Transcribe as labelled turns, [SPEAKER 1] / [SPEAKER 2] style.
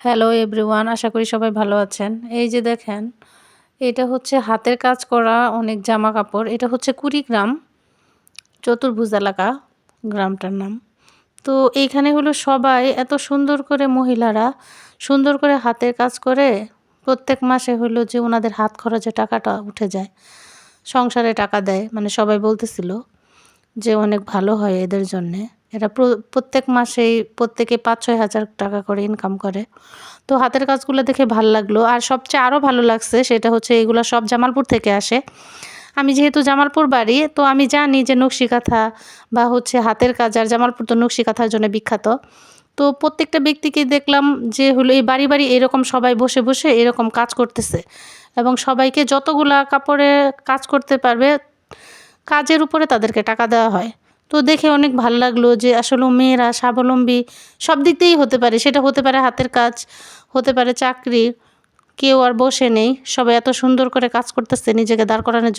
[SPEAKER 1] Hello everyone, আশা করি সবাই ভালো আছেন। এই যে দেখেন, এটা হচ্ছে হাতের কাজ করা অনেক জামা কাপড়। এটা হচ্ছে কুড়িগ্রাম, চতুর্ভুজ এলাকা গ্রামটার নাম। তো এইখানে হলো সবাই এত সুন্দর করে মহিলারা সুন্দর করে হাতের কাজ করে প্রত্যেক মাসে হলো যে ওনাদের হাত খরচের টাকাটা উঠে যায়। সংসারে টাকা দেয়। মানে সবাই বলতেছিল যে অনেক ভালো হয় এদের জন্যে। এরা প্রত্যেক মাসেই প্রত্যেকে ৫-৬ হাজার টাকা করে ইনকাম করে। তো হাতের কাজগুলো দেখে ভাল লাগলো। আর সবচেয়ে আরও ভালো লাগছে সেটা হচ্ছে এগুলা সব জামালপুর থেকে আসে। আমি যেহেতু জামালপুর বাড়ি, তো আমি জানি যে নকশি কাঁথা বা হচ্ছে হাতের কাজ, আর জামালপুর তো নকশি কাঁথার জন্য বিখ্যাত। তো প্রত্যেকটা ব্যক্তিকে দেখলাম যে হলো এই বাড়ি এরকম সবাই বসে এরকম কাজ করতেছে এবং সবাইকে যতগুলা কাপড়ে কাজ করতে পারবে কাজের উপরে তাদেরকে টাকা দেওয়া হয়। তো দেখে অনেক ভাল লাগলো যে আসলেও মেয়েরা স্বাবলম্বী সব দিক দিয়েই হতে পারে। সেটা হতে পারে হাতের কাজ, হতে পারে চাকরি। কেউ আর বসে নেই। সবাই এত সুন্দর করে কাজ করতেছে নিজেকে দাঁড় করানোর জন্য।